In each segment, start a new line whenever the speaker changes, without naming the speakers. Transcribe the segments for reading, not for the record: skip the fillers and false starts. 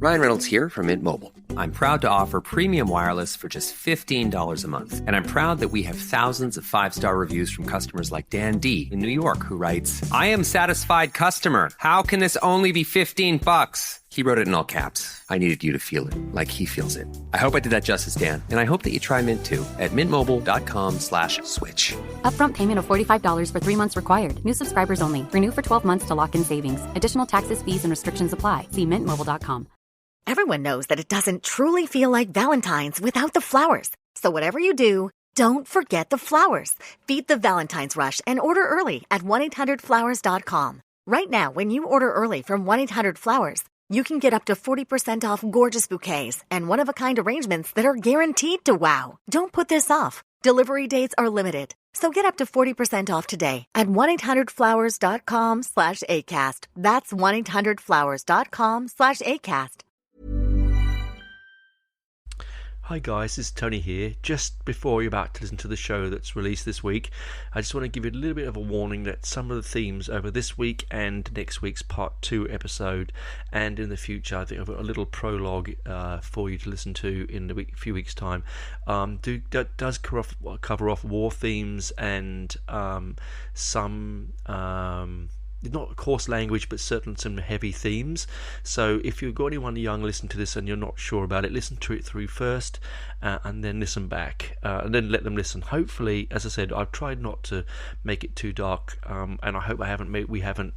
Ryan Reynolds here from Mint Mobile. I'm proud to offer premium wireless for just $15 a month. And I'm proud that we have thousands of 5-star reviews from customers like Dan D. in New York, who writes, "I am satisfied customer. How can this only be $15? He wrote it in all caps. I needed you to feel it, like he feels it. I hope I did that justice, Dan. And I hope that you try Mint too at mintmobile.com/switch.
Upfront payment of $45 for 3 months required. New subscribers only. Renew for 12 months to lock in savings. Additional taxes, fees, and restrictions apply. See mintmobile.com.
Everyone knows that it doesn't truly feel like Valentine's without the flowers. So whatever you do, don't forget the flowers. Beat the Valentine's rush and order early at 1-800-Flowers.com. Right now, when you order early from 1-800-Flowers, you can get up to 40% off gorgeous bouquets and one-of-a-kind arrangements that are guaranteed to wow. Don't put this off. Delivery dates are limited. So get up to 40% off today at 1-800-Flowers.com/ACAST. That's 1-800-Flowers.com/ACAST.
Hi guys, this is Tony here. Just before you're about to listen to the show that's released this week, I just want to give you a little bit of a warning that some of the themes over this week and next week's part 2 episode and in the future, I think I've got a little prologue for you to listen to in a few weeks' time, does cover off war themes and some not coarse language, but certainly some heavy themes. So if you've got anyone young listening to this and you're not sure about it, listen to it through first and then listen back and then let them listen. Hopefully, as I said, I've tried not to make it too dark, and I hope we haven't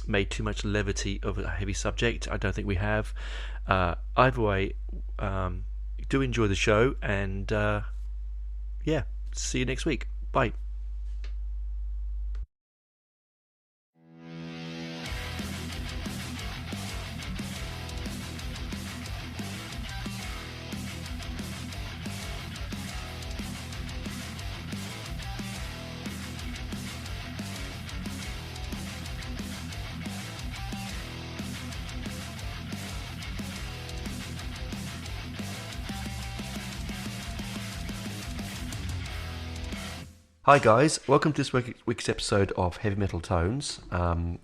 made too much levity of a heavy subject. I don't think we have. Either way, do enjoy the show, and yeah, see you next week. Bye. Hi guys, welcome to this week's episode of Heavy Metal Tones.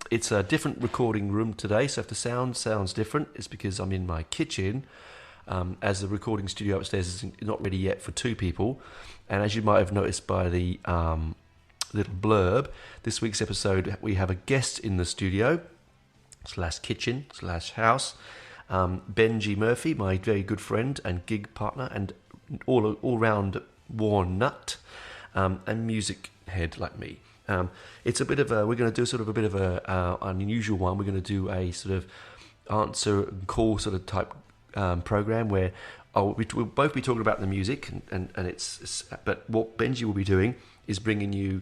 It's a different recording room today, so if the sound sounds different, it's because I'm in my kitchen, as the recording studio upstairs is not ready yet for 2 people. And as you might have noticed by the little blurb, this week's episode we have a guest in the studio / kitchen / house, Benji Murphy, my very good friend and gig partner and all-round war nut. And music head like me. It's a bit of we're going to do sort of a bit of an unusual one. We're going to do a sort of answer and call sort of type program where we'll both be talking about the music and but what Benji will be doing is bringing you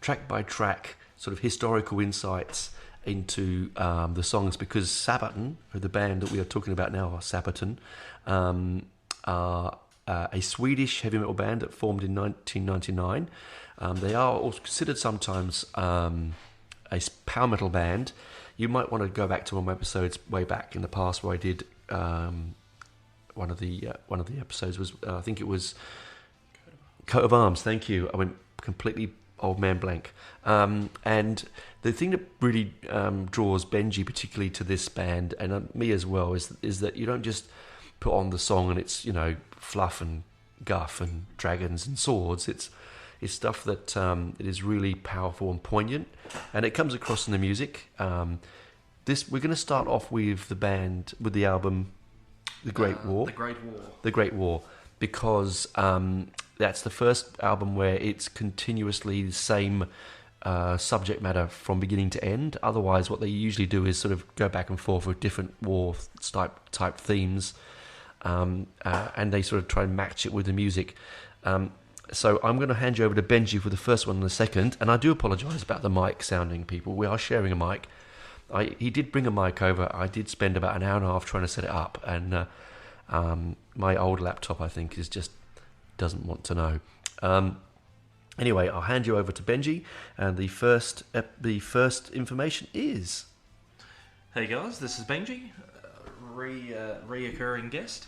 track by track sort of historical insights into the songs, because Sabaton, or the band that we are talking about now, Sabaton, are a Swedish heavy metal band that formed in 1999. They are also considered sometimes a power metal band. You might want to go back to one of my episodes way back in the past where I did one of the episodes was I think it was Coat of Arms. Thank you. I went completely old man blank. And the thing that really draws Benji particularly to this band, and me as well, is that you don't just put on the song and it's, you know, fluff and guff and dragons and swords. It's stuff that it is really powerful and poignant, and it comes across in the music. We're going to start off with the album The Great War. The Great War, because that's the first album where it's continuously the same subject matter from beginning to end. Otherwise, what they usually do is sort of go back and forth with different war type themes. And they sort of try and match it with the music. So I'm going to hand you over to Benji for the first one and the second. And I do apologise about the mic sounding, people. We are sharing a mic. He did bring a mic over. I did spend about an hour and a half trying to set it up. And my old laptop, I think, doesn't want to know. Anyway, I'll hand you over to Benji. And the first information is...
Hey guys, this is Benji, reoccurring guest.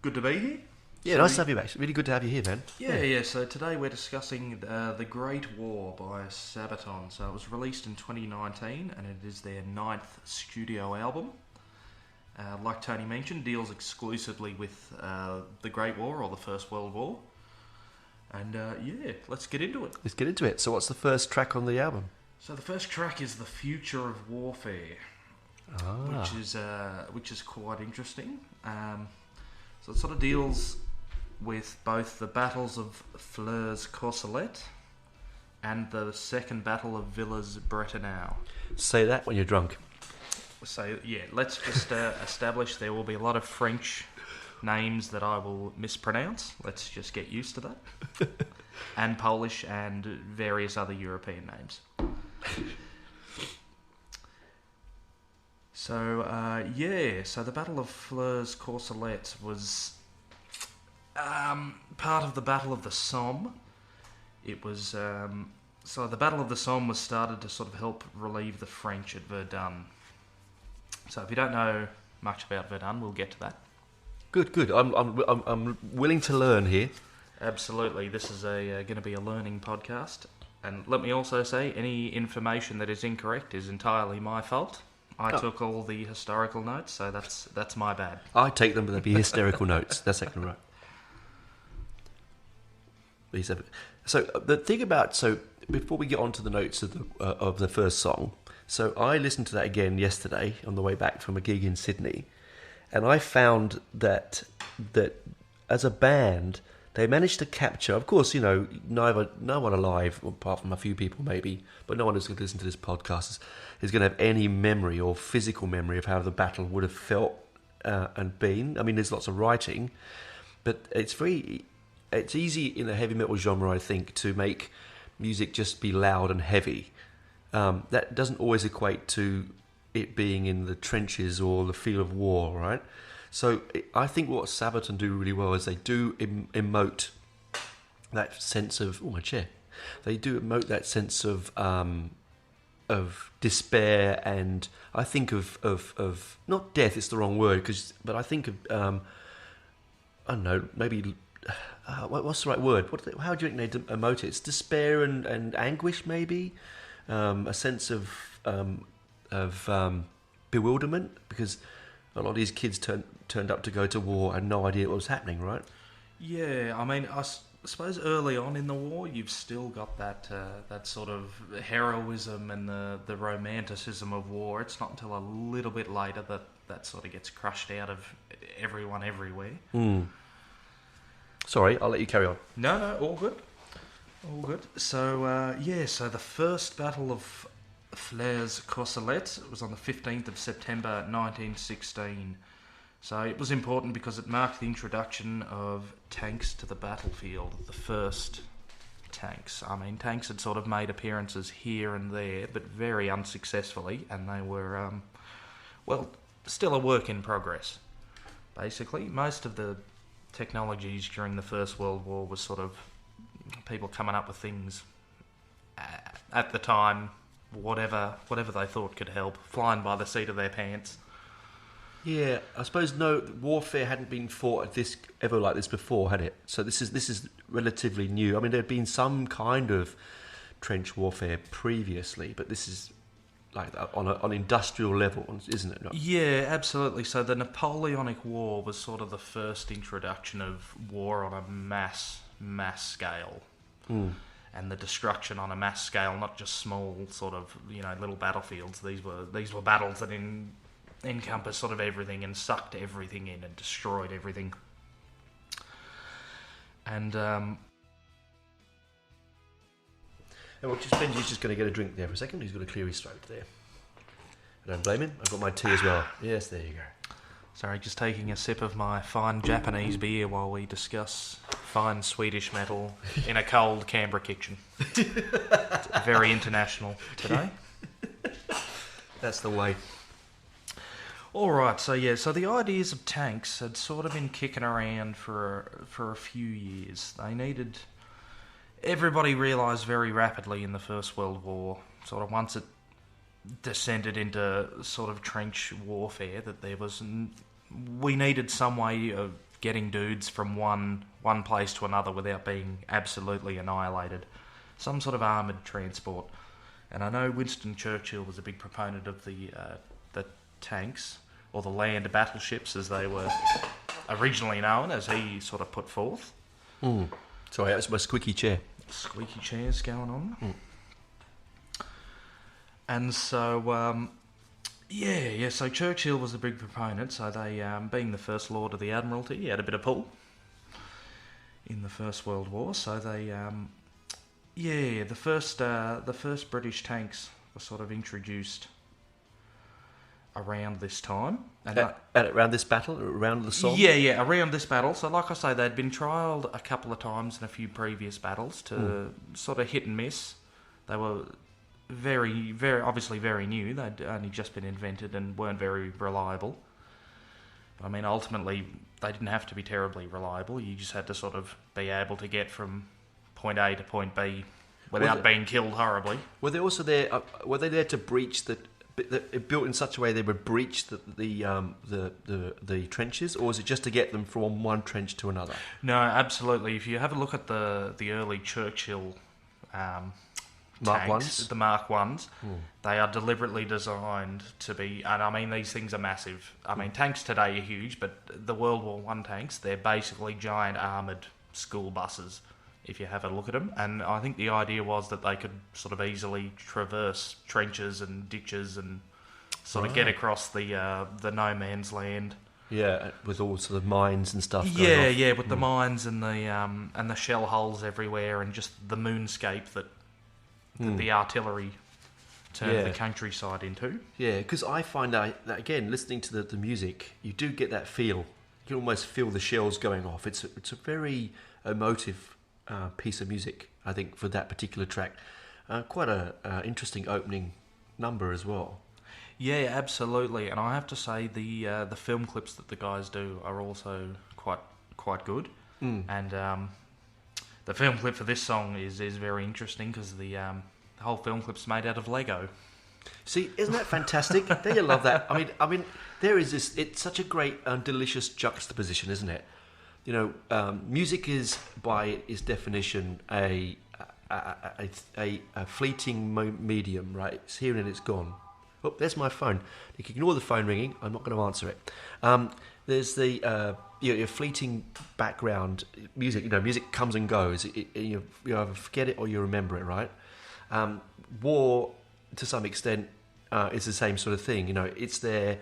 Good to be here.
Yeah, nice to have you back. Really good to have you here, man.
Yeah. So today we're discussing The Great War by Sabaton. So it was released in 2019, and it is their 9th studio album. like Tony mentioned, deals exclusively with the Great War or the First World War. And let's get into it.
Let's get into it. So what's the first track on the album?
So the first track is The Future of Warfare, which is quite interesting. So it sort of deals with both the battles of Flers-Courcelette and the Second Battle of Villers-Bretonneux.
Say that when you're drunk.
So, let's just establish there will be a lot of French names that I will mispronounce. Let's just get used to that. And Polish and various other European names. So, so the Battle of Flers-Courcelette was part of the Battle of the Somme. It was... so the Battle of the Somme was started to sort of help relieve the French at Verdun. So if you don't know much about Verdun, we'll get to that.
Good. I'm willing to learn here.
Absolutely. This is going to be a learning podcast. And let me also say, any information that is incorrect is entirely my fault. I took all the historical notes, so that's my bad.
I take them, but they'll be hysterical notes. That's exactly right. So the thing about before we get on to the notes of the first song, so I listened to that again yesterday on the way back from a gig in Sydney, and I found that as a band they managed to capture. Of course, no one alive, apart from a few people maybe, but no one who's going to listen to this podcast is going to have any memory or physical memory of how the battle would have felt and been. I mean, there's lots of writing, but it's easy in the heavy metal genre, I think, to make music just be loud and heavy. That doesn't always equate to it being in the trenches or the feel of war, right? So I think what Sabaton do really well is they do emote that sense of... Oh, my chair. They do emote that sense of despair, and I think of not death, it's the wrong word, but I think of... I don't know, maybe... what's the right word? How do you think they emote it? It's despair and anguish, maybe? A sense of bewilderment, because a lot of these kids turned up to go to war and no idea what was happening, right?
Yeah, I mean, I suppose early on in the war, you've still got that sort of heroism and the romanticism of war. It's not until a little bit later that sort of gets crushed out of everyone everywhere.
Sorry, I'll let you carry on.
No, all good. So, so the first Battle of Flers-Courcelette was on the 15th of September 1916. So it was important because it marked the introduction of tanks to the battlefield, the first tanks. I mean, tanks had sort of made appearances here and there, but very unsuccessfully, and they were, still a work in progress. Basically, most of the technologies during the First World War was sort of people coming up with things at the time, whatever they thought could help, flying by the seat of their pants.
Yeah, I suppose warfare hadn't been fought ever like this before, had it? So this is relatively new. I mean, there had been some kind of trench warfare previously, but this is like on an industrial level, isn't it? No? Yeah,
absolutely. So the Napoleonic War was sort of the first introduction of war on a mass scale. And the destruction on a mass scale, not just small sort of, little battlefields. These were battles that encompassed sort of everything and sucked everything in and destroyed everything. And
Benji's just going to get a drink there for a second. He's got to clear his throat there. I don't blame him. I've got my tea as well. Yes, there you go.
Sorry, just taking a sip of my fine Japanese beer while we discuss fine Swedish metal in a cold Canberra kitchen. Very international today.
That's the way.
Alright, so the ideas of tanks had sort of been kicking around for a few years. Everybody realised very rapidly in the First World War, sort of once it descended into sort of trench warfare, that we needed some way of getting dudes from one place to another without being absolutely annihilated. Some sort of armoured transport. And I know Winston Churchill was a big proponent of the tanks. or the land battleships as they were originally known, as he sort of put forth.
Sorry, that was my squeaky chair.
Squeaky chairs going on. And so, so Churchill was a big proponent, so they, being the First Lord of the Admiralty, he had a bit of pull in the First World War, so they, the first British tanks were sort of introduced around this time. And
around this battle, around the Somme?
Yeah, around this battle. So like I say, they'd been trialled a couple of times in a few previous battles to sort of hit and miss. They were very, very, obviously very new. They'd only just been invented and weren't very reliable. I mean, ultimately, they didn't have to be terribly reliable. You just had to sort of be able to get from point A to point B without being killed horribly.
Were they also there? Were they there to breach the built in such a way they would breach the trenches, or was it just to get them from one trench to another?
No, absolutely. If you have a look at the early Churchill
Mark
tanks,
I's?
the Mark I's, they are deliberately designed to be, and I mean these things are massive. I mean tanks today are huge, but the World War I tanks, they're basically giant armoured school buses. If you have a look at them, and I think the idea was that they could sort of easily traverse trenches and ditches and sort of get across the no man's land.
Yeah, with all sort of mines and stuff. Going off.
With the mines and the shell holes everywhere, and just the moonscape that the artillery turned the countryside into. Yeah,
because I find that again, listening to the music, you do get that feel. You can almost feel the shells going off. It's a very emotive piece of music, I think, for that particular track. Quite a interesting opening number as well.
Yeah, absolutely. And I have to say the film clips that the guys do are also quite good. And the film clip for this song is very interesting because the whole film clip's made out of Lego.
See, isn't that fantastic? Don't you love that? I mean, there is this. It's such a great, delicious juxtaposition, isn't it? You know, music is, by its definition, a fleeting medium, right? It's here and it's gone. Oh, there's my phone. You can ignore the phone ringing. I'm not going to answer it. There's the your fleeting background music. You know, music comes and goes. You either forget it or you remember it, right? War, to some extent, is the same sort of thing. You know, it's there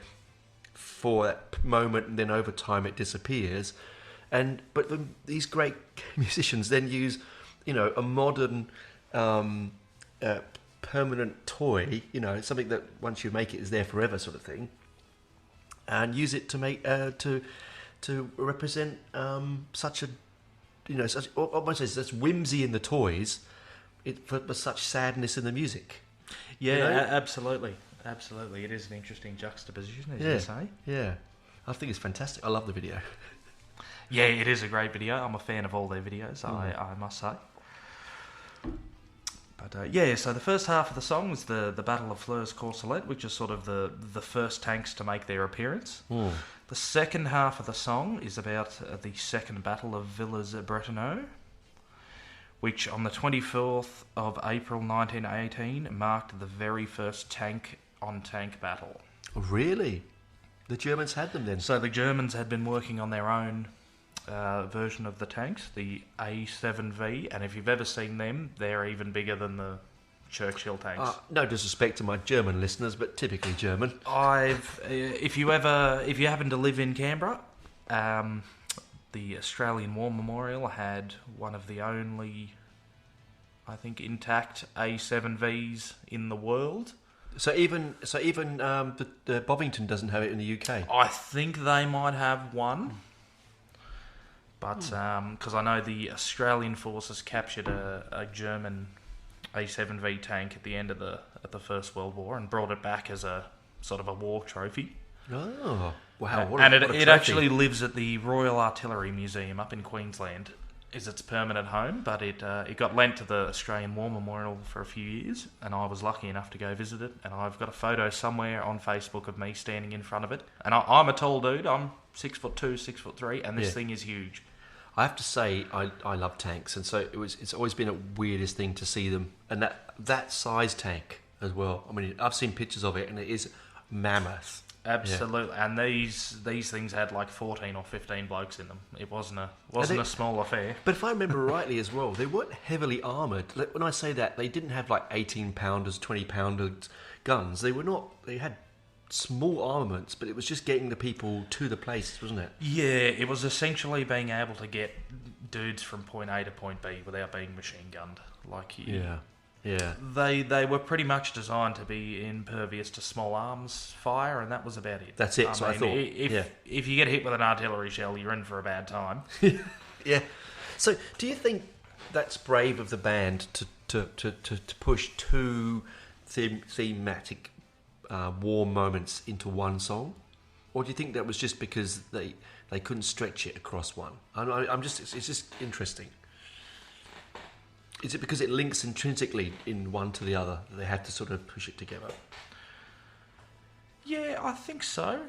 for that moment, and then over time it disappears. But these great musicians then use, you know, a modern permanent toy, you know, something that once you make it is there forever, sort of thing, and use it to make to represent such a, you know, such almost such whimsy in the toys, but such sadness in the music.
Yeah,
you know?
Absolutely. It is an interesting juxtaposition, as you say.
Yeah, I think it's fantastic. I love the video.
Yeah, it is a great video. I'm a fan of all their videos, I must say. But so the first half of the song was the Battle of Flers-Courcelette, which is sort of the first tanks to make their appearance. The second half of the song is about the Second Battle of Villers-Bretonneux, which on the 24th of April 1918 marked the very first tank-on-tank battle.
Really? The Germans had them then?
So the Germans had been working on their own version of the tanks, the A7V, and if you've ever seen them, they're even bigger than the Churchill tanks.
No disrespect to my German listeners, but typically German.
If you happen to live in Canberra, the Australian War Memorial had one of the only, I think, intact A7Vs in the world.
So even the Bovington doesn't have it in the UK.
I think they might have one. But because I know the Australian forces captured a German A7V tank at the end of the First World War and brought it back as a sort of a war trophy.
Oh, wow! What
and
a
it actually lives at the Royal Artillery Museum up in Queensland. Is its permanent home, but it got lent to the Australian War Memorial for a few years, and I was lucky enough to go visit it. And I've got a photo somewhere on Facebook of me standing in front of it. And I'm a tall dude. I'm 6'2", 6'3", and this thing is huge.
I have to say, I love tanks, and so it's always been a weirdest thing to see them, and that size tank as well. I mean, I've seen pictures of it, and it is mammoth.
Absolutely, and these things had like 14 or 15 blokes in them. It wasn't a small affair.
But if I remember rightly as well, they weren't heavily armoured. Like, when I say that, they didn't have like 18-pounders, 20-pounder guns. They were not. They had small armaments, but it was just getting the people to the places, wasn't it?
Yeah, it was essentially being able to get dudes from point A to point B without being machine gunned.
Yeah.
They were pretty much designed to be impervious to small arms fire, and that was about it.
That's it. I thought.
If you get hit with an artillery shell, you're in for a bad time.
Yeah. So, do you think that's brave of the band to push two thematic war moments into one song, or do you think that was just because they couldn't stretch it across one? It's just interesting. Is it because it links intrinsically in one to the other that they had to sort of push it together?
Yeah, I think so.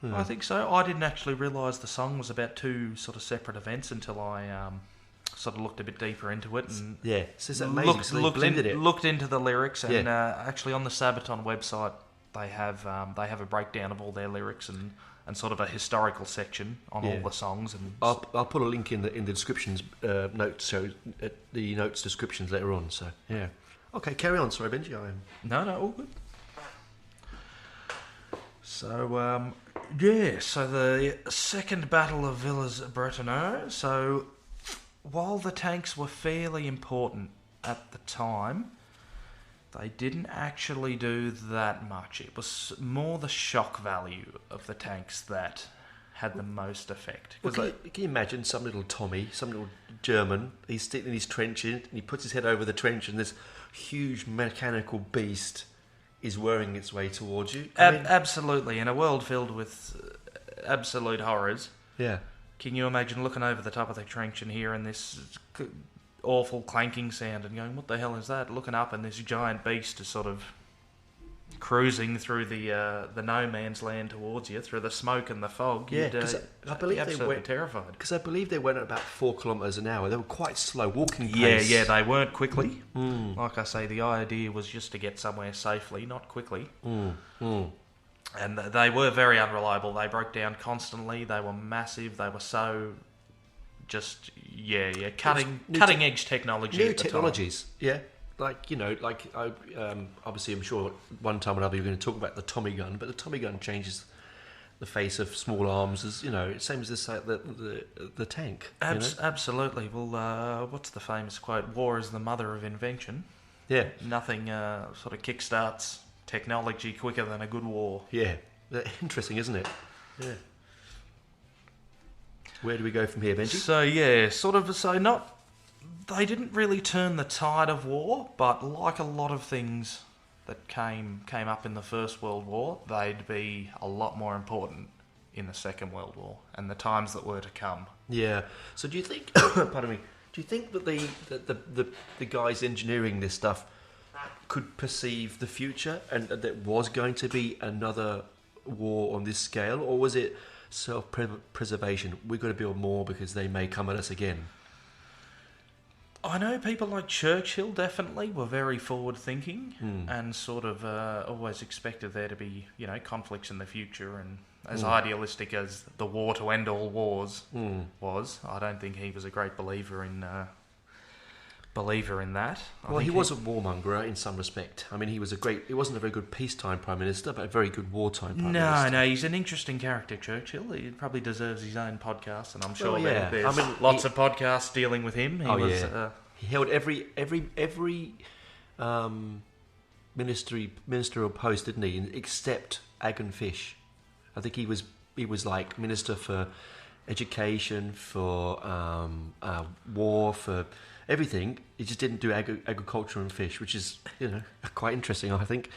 I didn't actually realise the song was about two sort of separate events until I sort of looked a bit deeper into it and
so it's amazing. So they blended it.
Looked into the lyrics, and actually on the Sabaton website they have a breakdown of all their lyrics and sort of a historical section on all the songs. And
I'll put a link in the descriptions notes, so the notes descriptions later on. So yeah, okay, carry on. Sorry, Benji.
No, all good. So so the Second Battle of Villers-Bretonneux. So while the tanks were fairly important at the time, they didn't actually do that much. It was more the shock value of the tanks that had the most effect.
Well, can you imagine some little Tommy, some little German, he's sitting in his trench and he puts his head over the trench and this huge mechanical beast is whirring its way towards you?
Absolutely. In a world filled with absolute horrors.
Yeah.
Can you imagine looking over the top of the trench and hearing this awful clanking sound and going, what the hell is that? Looking up and this giant beast is sort of cruising through the no man's land towards you, through the smoke and the fog.
Yeah, because I believe
they went terrified.
Because I believe they went at about 4 kilometres an hour. They were quite slow, walking
pace. Yeah, they weren't quickly. Like I say, the idea was just to get somewhere safely, not quickly. And they were very unreliable. They broke down constantly. They were massive. They were so just cutting edge technology.
New technologies, yeah. Obviously, I'm sure one time or another you're going to talk about the Tommy gun, but the Tommy gun changes the face of small arms, as same as the tank.
Absolutely. Well, what's the famous quote? War is the mother of invention.
Yeah.
Nothing sort of kickstarts technology quicker than a good war.
Yeah. Interesting, isn't it? Yeah. Where do we go from here, Benji?
They didn't really turn the tide of war, but like a lot of things that came up in the First World War, they'd be a lot more important in the Second World War and the times that were to come.
Yeah. So do you think, pardon me, do you think that the guys engineering this stuff could perceive the future and that there was going to be another war on this scale, or was it self-preservation? We've got to build more because they may come at us again.
I know people like Churchill definitely were very forward-thinking and sort of always expected there to be, conflicts in the future. And as idealistic as the war to end all wars was, I don't think he was a great believer in that.
He was a warmonger in some respect. I mean, he wasn't a very good peacetime Prime Minister, but a very good wartime Prime Minister. No,
he's an interesting character, Churchill. He probably deserves his own podcast, and I'm sure there's lots of podcasts dealing with him.
He held every ministerial post, didn't he? Except Ag and Fish. I think he was like Minister for Education, for war, for everything. He just didn't do agriculture and fish, which is quite interesting. I think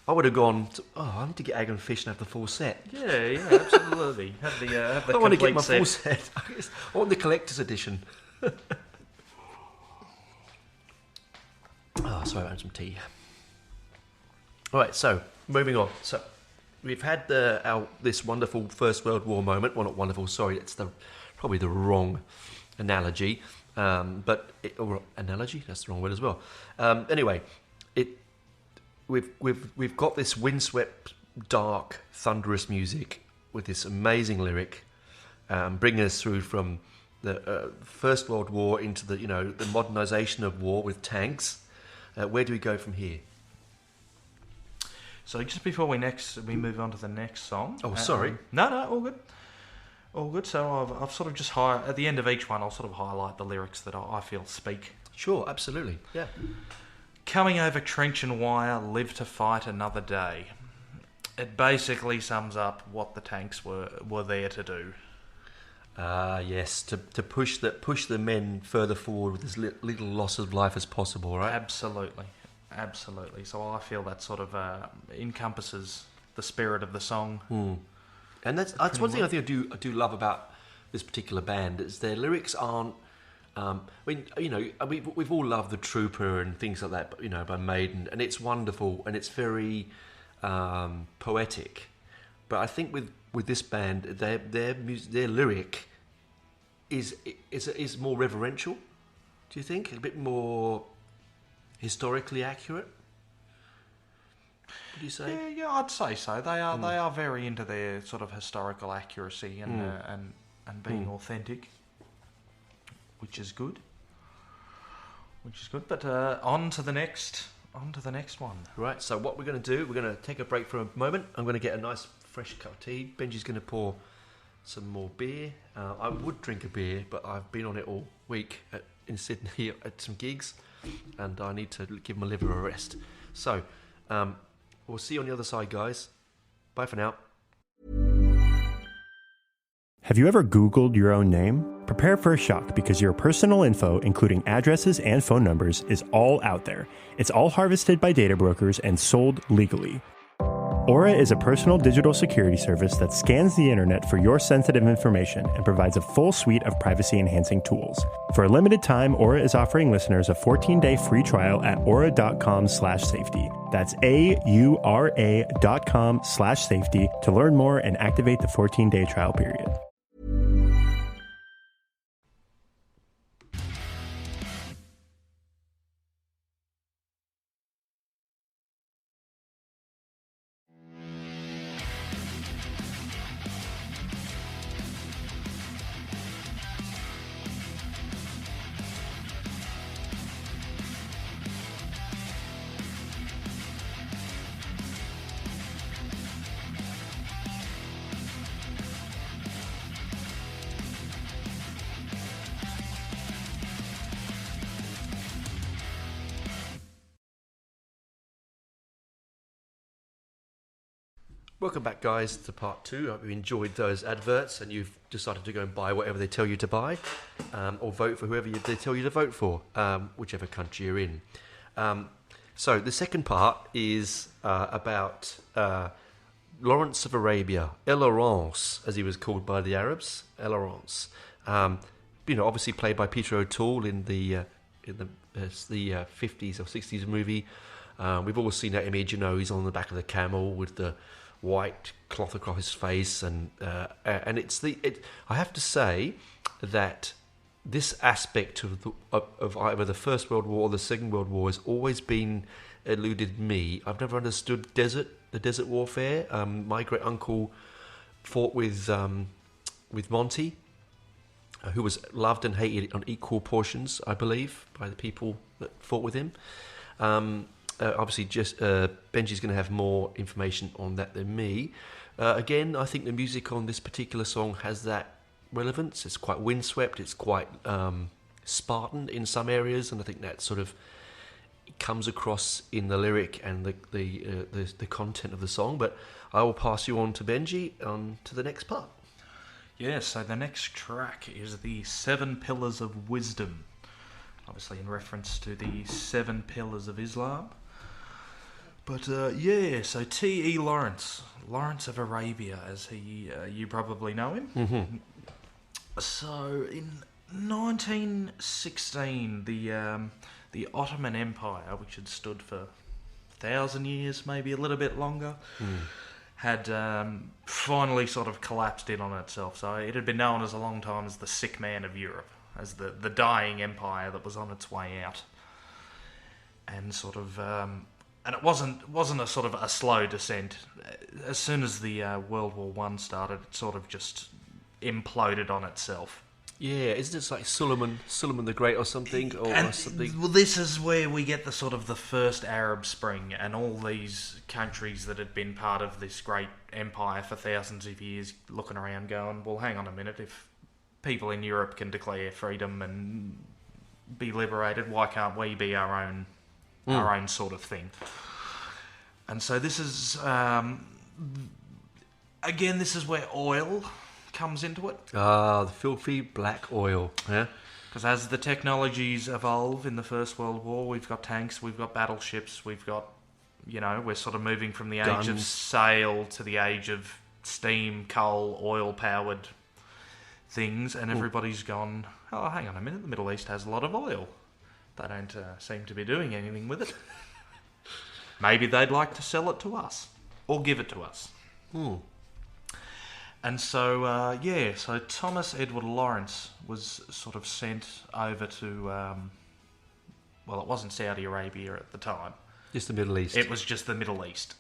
I would have gone. I need to get Ag and Fish and have the full set.
Yeah, absolutely. Have the
I want to get my
set.
full set. I want the collector's edition. Sorry, I had some tea. All right, so moving on. So we've had this wonderful First World War moment. Well, not wonderful. Sorry, it's probably the wrong analogy. Analogy, that's the wrong word as well. Anyway, we've got this windswept dark, thunderous music with this amazing lyric, bringing us through from the First World War into the modernisation of war with tanks. Where do we go from here?
So just before we move on to the next song.
Oh, sorry.
No, all good. All good. So I've sort of just at the end of each one, I'll sort of highlight the lyrics that I feel speak.
Sure, absolutely. Yeah.
Coming over trench and wire, live to fight another day. It basically sums up what the tanks were there to do.
Yes, to push the men further forward with as little loss of life as possible, right?
Absolutely. So I feel that sort of encompasses the spirit of the song.
And that's one thing I think I do love about this particular band is their lyrics aren't. We've all loved The Trooper and things like that, by Maiden, and it's wonderful and it's very poetic. But I think with this band, their lyric is more reverential. Do you think a bit more historically accurate? Would you say?
Yeah, I'd say so. They are very into their sort of historical accuracy and being authentic, which is good. But on to the next one.
Right. So what we're going to do? We're going to take a break for a moment. I'm going to get a nice fresh cup of tea. Benji's going to pour some more beer. I would drink a beer, but I've been on it all week in Sydney at some gigs, and I need to give my liver a rest. So. We'll see you on the other side, guys. Bye for now.
Have you ever Googled your own name? Prepare for a shock because your personal info, including addresses and phone numbers, is all out there. It's all harvested by data brokers and sold legally. Aura is a personal digital security service that scans the internet for your sensitive information and provides a full suite of privacy-enhancing tools. For a limited time, Aura is offering listeners a 14-day free trial at aura.com/safety. That's AURA.com/safety to learn more and activate the 14-day trial period.
Welcome back, guys, to part 2. I hope you enjoyed those adverts and you've decided to go and buy whatever they tell you to buy, or vote for whoever they tell you to vote for, whichever country you're in. So the second part is about Lawrence of Arabia, El Lawrence, as he was called by the Arabs, El Lawrence. Obviously played by Peter O'Toole in the 50s or 60s movie. We've all seen that image. He's on the back of the camel with the white cloth across his face, and I have to say that this aspect of either the First World War or the Second World War has always been eluded me. I've never understood the desert warfare. My great uncle fought with Monty, who was loved and hated on equal portions, I believe, by the people that fought with him. Obviously, just Benji's going to have more information on that than me. Again, I think the music on this particular song has that relevance. It's quite windswept. It's quite Spartan in some areas, and I think that sort of comes across in the lyric and the content of the song. But I will pass you on to Benji on to the next part.
Yeah. So the next track is the 7 Pillars of Wisdom, obviously in reference to the 7 Pillars of Islam. But so T.E. Lawrence of Arabia, as you probably know him.
Mm-hmm.
So in 1916, the Ottoman Empire, which had stood for 1,000 years, maybe a little bit longer, had finally sort of collapsed in on itself. So it had been known as a long time as the sick man of Europe, as the dying empire that was on its way out. And sort of And it wasn't a sort of a slow descent. As soon as the World War One started, it sort of just imploded on itself.
Yeah, isn't it like Suleiman the Great or something? Or something?
Well, this is where we get the sort of the first Arab Spring and all these countries that had been part of this great empire for thousands of years looking around going, well, hang on a minute, if people in Europe can declare freedom and be liberated, why can't we be our own sort of thing? And so this is, again, this is where oil comes into it.
Ah, the filthy black oil. Yeah.
Because as the technologies evolve in the First World War, we've got tanks, we've got battleships, we've got, we're sort of moving from the age of sail to the age of steam, coal, oil-powered things, and everybody's gone, oh, hang on a minute, the Middle East has a lot of oil. They don't seem to be doing anything with it. Maybe they'd like to sell it to us, or give it to us. And so, so Thomas Edward Lawrence was sort of sent over to, it wasn't Saudi Arabia at the time.
Just the Middle East.
It was just the Middle East.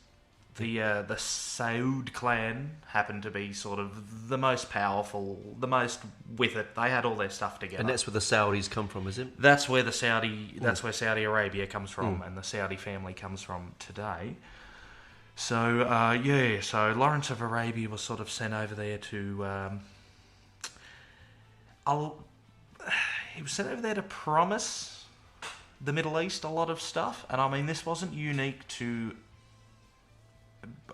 The Saud clan happened to be sort of the most powerful, the most with it. They had all their stuff together.
And that's where the Saudis come from, is it?
That's where that's where Saudi Arabia comes from, and the Saudi family comes from today. So, so Lawrence of Arabia was sort of sent over there to... he was sent over there to promise the Middle East a lot of stuff. And I mean, this wasn't unique to...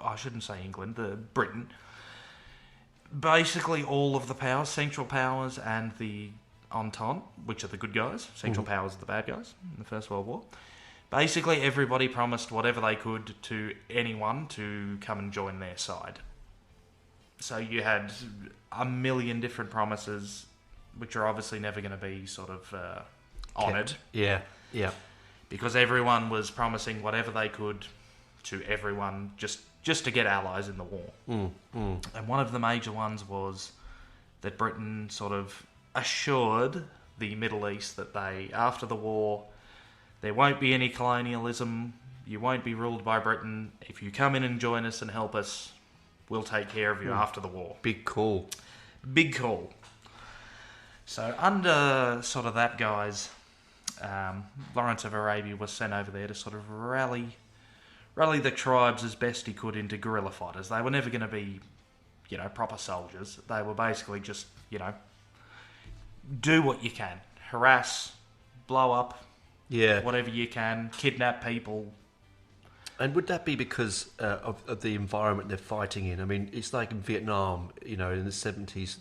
I shouldn't say England, Britain. Basically, all of the powers, Central Powers and the Entente, which are the good guys, Central Powers are the bad guys in the First World War. Basically, everybody promised whatever they could to anyone to come and join their side. So you had a million different promises, which are obviously never going to be sort of honoured.
Yeah.
Because everyone was promising whatever they could to everyone just to get allies in the war. And one of the major ones was that Britain sort of assured the Middle East that after the war, there won't be any colonialism, you won't be ruled by Britain. If you come in and join us and help us, we'll take care of you after the war.
Big call.
Big call. So under sort of that guise, Lawrence of Arabia was sent over there to sort of rally the tribes as best he could into guerrilla fighters. They were never going to be, proper soldiers. They were basically just, do what you can. Harass, blow up, whatever you can, kidnap people.
And would that be because of the environment they're fighting in? I mean, it's like in Vietnam, in the 70s,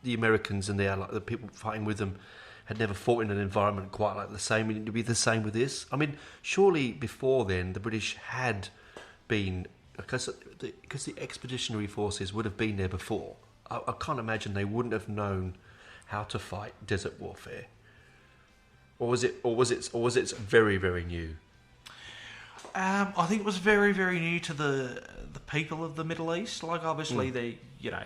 the Americans and the people fighting with them had never fought in an environment quite like the same. Would it be the same with this? I mean, surely before then, the British had been... Because the expeditionary forces would have been there before. I can't imagine they wouldn't have known how to fight desert warfare. Or was it very, very new?
I think it was very, very new to the people of the Middle East. Like, obviously, they,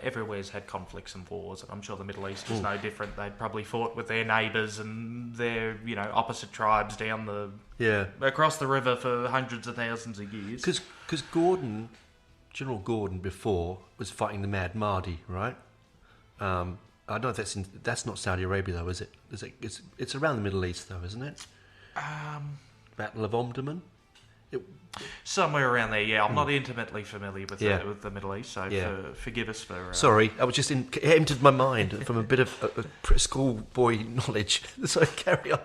everywhere's had conflicts and wars, and I'm sure the Middle East is no different. They'd probably fought with their neighbours and their, opposite tribes down across the river for hundreds of thousands of years.
Because General Gordon before was fighting the Mad Mahdi, right? I don't know if that's not Saudi Arabia though, is it? It's around the Middle East though, isn't it? Battle of Omdurman.
Somewhere around there, yeah. I'm not intimately familiar with the Middle East, so forgive us for...
Sorry, I was just entered my mind from a bit of schoolboy knowledge. So carry on.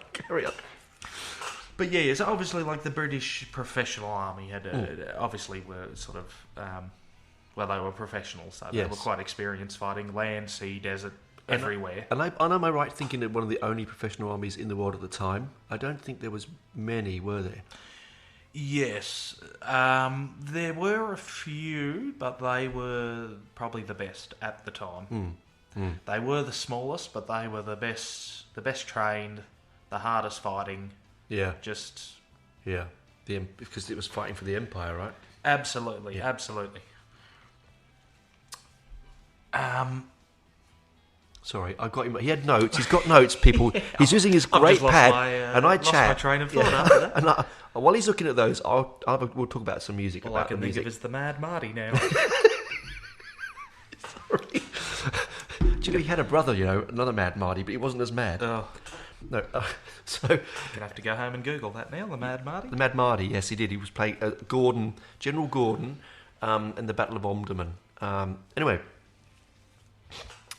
But yeah, so obviously, like the British professional army had obviously were sort of... they were professionals, so they were quite experienced fighting land, sea, desert, everywhere.
And am I right thinking that one of the only professional armies in the world at the time? I don't think there was many, were there?
Yes, there were a few, but they were probably the best at the time. They were the smallest, but they were the best trained, the hardest fighting.
Yeah.
Because
it was fighting for the empire, right?
Absolutely.
Sorry, I got him. He had notes. He's got notes, people. He's using his great pad, and I
lost
chat.
my train of thought after that.
And while he's looking at those, we'll talk about some music.
All I
about
can
the
think
music.
of is the Mad Marty now.
Sorry. Do you know he had a brother? Another Mad Marty, but he wasn't as mad.
Oh,
No. So
I'm gonna have to go home and Google that now. The Mad Marty.
the Mad Marty, yes, he did. He was playing General Gordon, in the Battle of Omdurman. Anyway.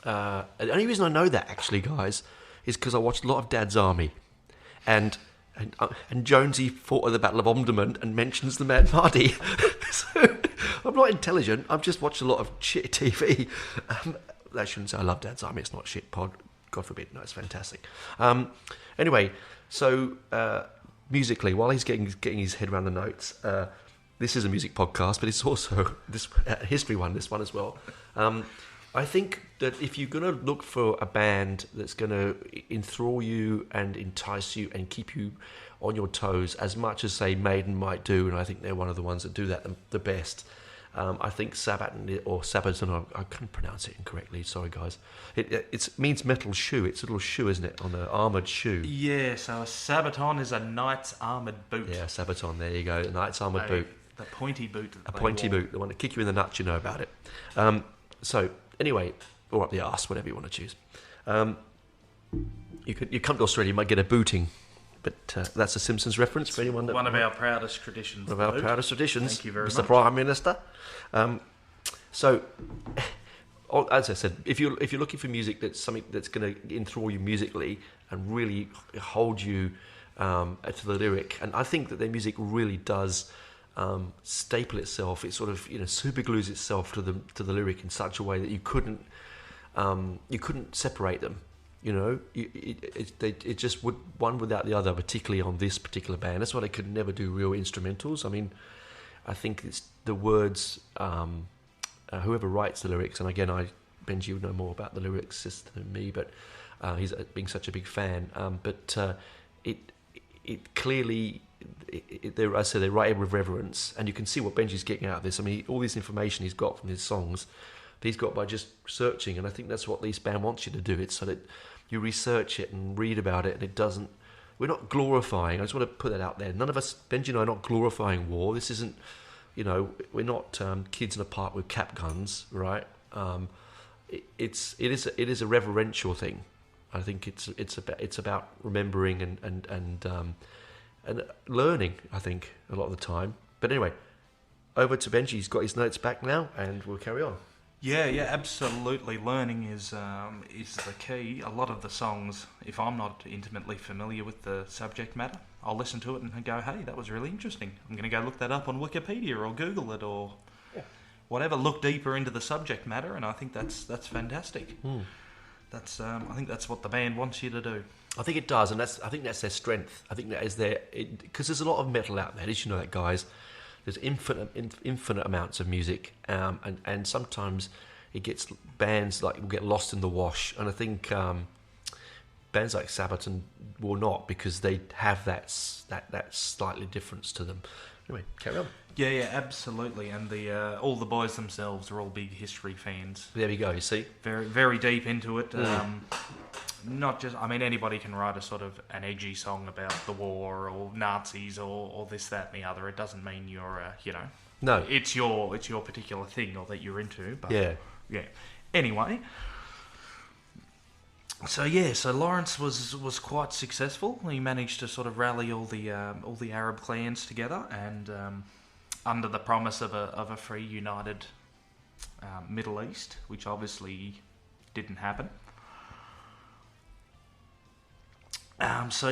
The only reason I know that, actually, guys, is because I watched a lot of Dad's Army, and Jonesy fought at the Battle of Omdurman and mentions the Mad Marty. So I'm not intelligent. I've just watched a lot of shit TV. I shouldn't say I love Dad's Army. It's not shit pod. God forbid. No, it's fantastic. Anyway, so musically, while he's getting his head around the notes, this is a music podcast, but it's also this history one. This one as well. I think that if you're going to look for a band that's going to enthrall you and entice you and keep you on your toes as much as, say, Maiden might do, and I think they're one of the ones that do that the best, I think Sabaton, or Sabaton, I can't pronounce it incorrectly, sorry guys. It means metal shoe. It's a little shoe, isn't it, on an armoured shoe?
Yeah, so a Sabaton is a knight's armoured boot.
Yeah, Sabaton, there you go, a knight's armoured boot.
The pointy boot.
A pointy boot, the one to kick you in the nuts, you know about it. So... Anyway, or up the arse, whatever you want to choose. You come to Australia, you might get a booting, but that's a Simpsons reference for anyone.
One of our proudest traditions.
One of our proudest traditions.
Thank you very
Mr.
much,
Prime Minister. So, as I said, if you're looking for music that's something that's going to enthrall you musically and really hold you to the lyric, and I think that their music really does. Staple itself. It sort of super glues itself to the lyric in such a way that you couldn't separate them. It just would one without the other, particularly on this particular band. That's why they could never do real instrumentals. I mean, I think it's the words. Whoever writes the lyrics, and again, Benji would know more about the lyrics than me, but he's being such a big fan. But it clearly. I said they write it with reverence, and you can see what Benji's getting out of this. I mean, all this information he's got from his songs, he's got by just searching, and I think that's what this band wants you to do. It's so that you research it and read about it, and it doesn't. We're not glorifying. I just want to put that out there. None of us, Benji and I, are not glorifying war. This isn't, we're not kids in a park with cap guns, right? It is a reverential thing. I think it's about remembering and learning, I think, a lot of the time. But anyway, over to Benji. He's got his notes back now, and we'll carry on.
Yeah, absolutely. Learning is the key. A lot of the songs, if I'm not intimately familiar with the subject matter, I'll listen to it and go, hey, that was really interesting. I'm going to go look that up on Wikipedia or Google it or whatever. Look deeper into the subject matter, and I think that's fantastic. I think that's what the band wants you to do.
I think it does, and I think that's their strength. I think that is because there's a lot of metal out there. Did you know that, guys? There's infinite amounts of music, and sometimes bands will get lost in the wash. And I think bands like Sabaton will not, because they have that slightly difference to them. Anyway, carry on.
Yeah, absolutely. And all the boys themselves are all big history fans.
There we go. You see,
very, very deep into it. Not just, anybody can write a sort of an edgy song about the war or Nazis or this, that, and the other. It doesn't mean you're,
no,
it's your particular thing or that you're into. But
yeah.
Anyway, so Lawrence was quite successful. He managed to sort of rally all the Arab clans together, and under the promise of a free, united Middle East, which obviously didn't happen. So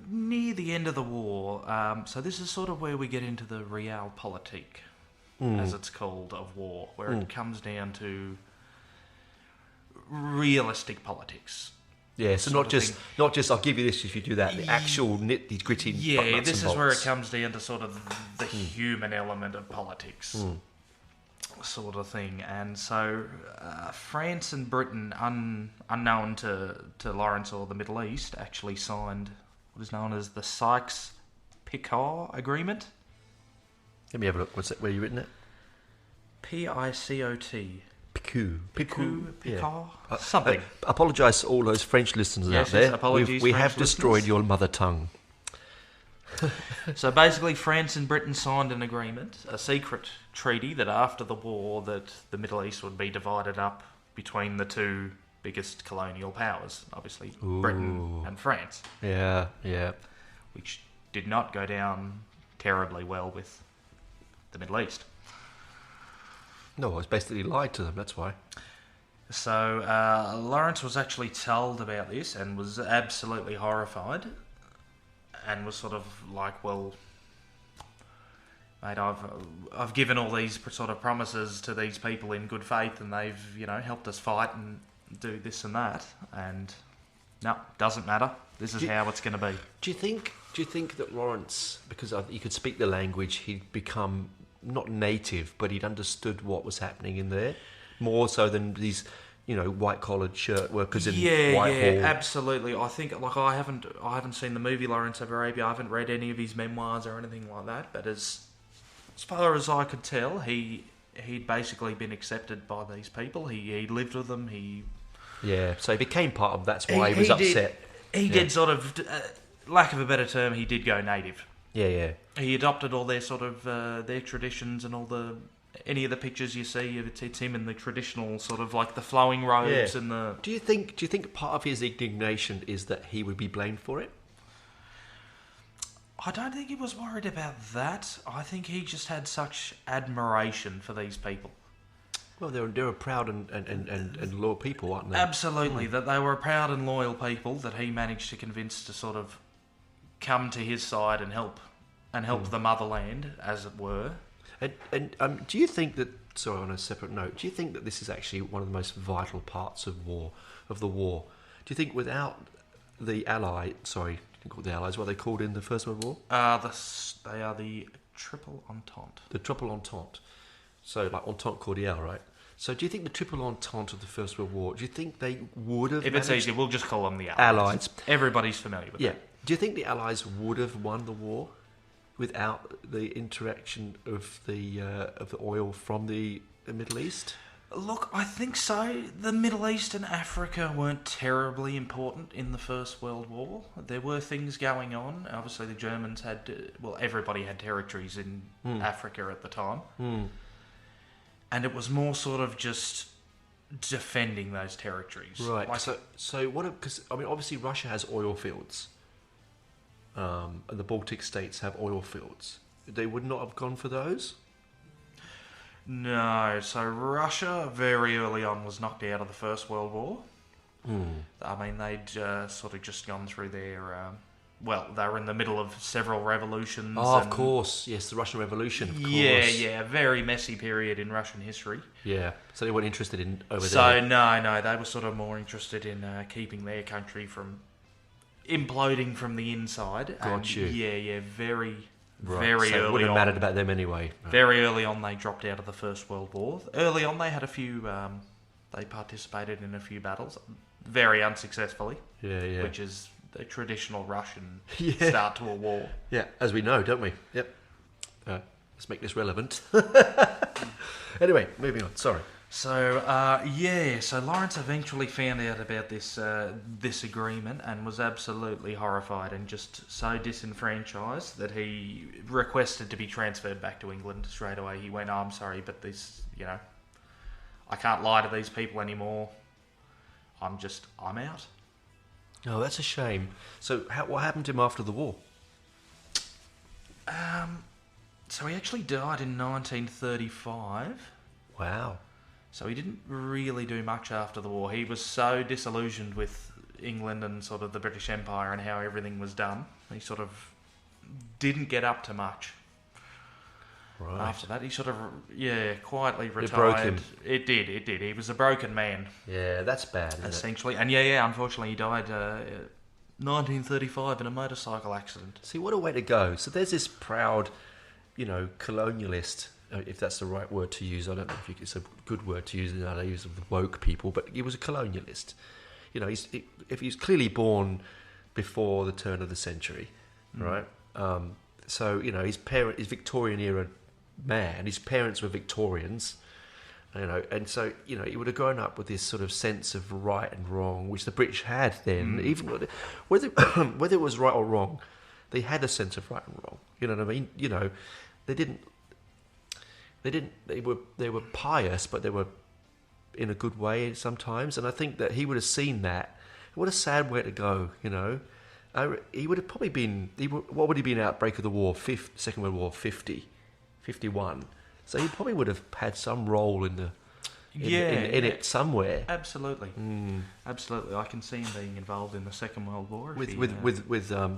near the end of the war, so this is sort of where we get into the realpolitik, as it's called, of war, where it comes down to realistic politics.
Yeah, so not just I'll give you this if you do that. The actual nitty gritty.
Yeah, this is where it comes down to sort of the human element of politics. Sort of thing. And so France and Britain, unknown to Lawrence or the Middle East, actually signed what is known as the Sykes-Picot Agreement.
Let me have a look. What's that? Where you written it?
Picot.
Picou.
Picard, something.
Apologise to all those French listeners
Yes,
out there.
apologies,
We
French
have destroyed
listeners.
your mother tongue.
So basically, France and Britain signed an agreement, a secret treaty, that after the war, that the Middle East would be divided up between the two biggest colonial powers, obviously Britain and France,
Yeah.
which did not go down terribly well with the Middle East.
No, I was basically lied to them, that's why.
So Lawrence was actually told about this and was absolutely horrified, and was sort of like, well, mate, I've given all these sort of promises to these people in good faith, and they've, helped us fight and do this and that, and no, doesn't matter. This is how it's going to be.
Do you think that Lawrence, because he could speak the language, he'd become not native, but he'd understood what was happening in there more so than these, white-collared shirt workers in Whitehall?
Absolutely. I think, I haven't seen the movie Lawrence of Arabia. I haven't read any of his memoirs or anything like that. But as far as I could tell, he'd basically been accepted by these people. He lived with them.
So he became part of. That's why he was upset.
He did sort of, lack of a better term, he did go native.
Yeah.
He adopted all their sort of their traditions and any of the pictures you see, it's him in the traditional sort of like the flowing robes and the.
Do you think part of his indignation is that he would be blamed for it?
I don't think he was worried about that. I think he just had such admiration for these people.
Well, they're a proud and loyal people, aren't they?
Absolutely, that they were a proud and loyal people that he managed to convince to sort of come to his side and help the motherland, as it were.
And do you think that? Sorry, on a separate note, do you think that this is actually one of the most vital parts of the war? Do you think without the Allies, the Allies, what are they called in the First World War?
They are the Triple Entente.
The Triple Entente. So like Entente Cordiale, right? So do you think the Triple Entente of the First World War? Do you think they would have?
If it's easy, we'll just call them the
Allies.
Everybody's familiar with that.
Do you think the Allies would have won the war without the interaction of the oil from the Middle East?
Look, I think so. The Middle East and Africa weren't terribly important in the First World War. There were things going on. Obviously, the Germans had... everybody had territories in Africa at the time. And it was more sort of just defending those territories.
Right. So what... Because, obviously Russia has oil fields. And the Baltic states have oil fields. They would not have gone for those?
No, so Russia very early on was knocked out of the First World War. They'd sort of just gone through their... they were in the middle of several revolutions.
Oh, of course. Yes, the Russian Revolution, of course.
Yeah, very messy period in Russian history.
Yeah, so they weren't interested in over there.
So, no, they were sort of more interested in keeping their country from imploding from the inside.
Got you.
Yeah, very...
Right.
Very
so
early
it wouldn't
on.
have mattered about them anyway. Right.
Very early on, they dropped out of the First World War. Early on, they had a few... they participated in a few battles, very unsuccessfully.
Yeah.
Which is the traditional Russian start to a war.
Yeah, as we know, don't we? Yep. Let's make this relevant. Anyway, moving on. Sorry.
So, so Lawrence eventually found out about this agreement and was absolutely horrified and just so disenfranchised that he requested to be transferred back to England straight away. He went, I'm sorry, but this, I can't lie to these people anymore. I'm out.
Oh, that's a shame. So, what happened to him after the war?
So he actually died in 1935.
Wow.
So he didn't really do much after the war. He was so disillusioned with England and sort of the British Empire and how everything was done. He sort of didn't get up to much.
Right.
After that, he sort of, quietly retired.
It broke him.
It did. He was a broken man.
Yeah, that's bad, isn't
essentially. And unfortunately he died 1935 in a motorcycle accident.
See, what a way to go. So there's this proud, colonialist, if that's the right word to use. I don't know if it's a good word to use nowadays of the woke people, but he was a colonialist. If he's clearly born before the turn of the century, right? So, his Victorian era man, his parents were Victorians, And so he would have grown up with this sort of sense of right and wrong, which the British had then. Even whether it was right or wrong, they had a sense of right and wrong. You know what I mean? They were pious, but they were in a good way sometimes. And I think that he would have seen that. What a sad way to go, He would have probably been. What would he be in outbreak of the war? Second World War, 50, 51. So he probably would have had some role in it somewhere.
Absolutely, absolutely. I can see him being involved in the Second World War
with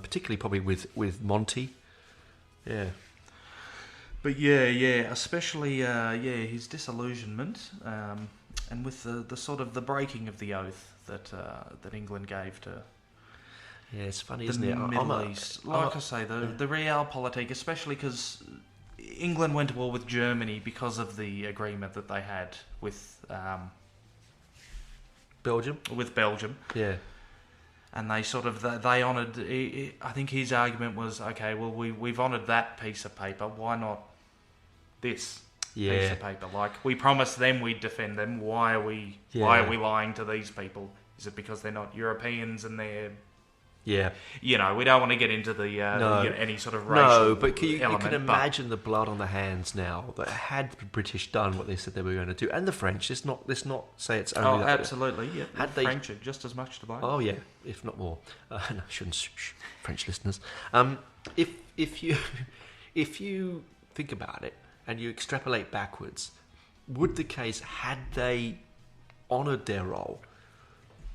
particularly probably with Monty. Yeah. But
especially his disillusionment, and with the sort of the breaking of the oath that England gave to.
Yeah, it's funny, isn't it?
Middle East. Like I say, the realpolitik, especially because England went to war with Germany because of the agreement that they had with
Belgium.
With Belgium,
yeah. And
they sort of they honoured. I think his argument was, okay, well we've honoured that piece of paper. Why not this piece of paper? Like, we promised them we'd defend them. Why are we lying to these people? Is it because they're not Europeans and they're...
Yeah.
We don't want to get into the any sort of racial
No, but you
element,
can imagine the blood on the hands now that had the British done what they said they were going to do, and the French. Let's not say it's only.
Oh, absolutely. Yeah.
Had
the French are just as much to blame.
Oh yeah, if not more. No, I shouldn't. French listeners. If you think about it and you extrapolate backwards, would the case, had they honoured their role,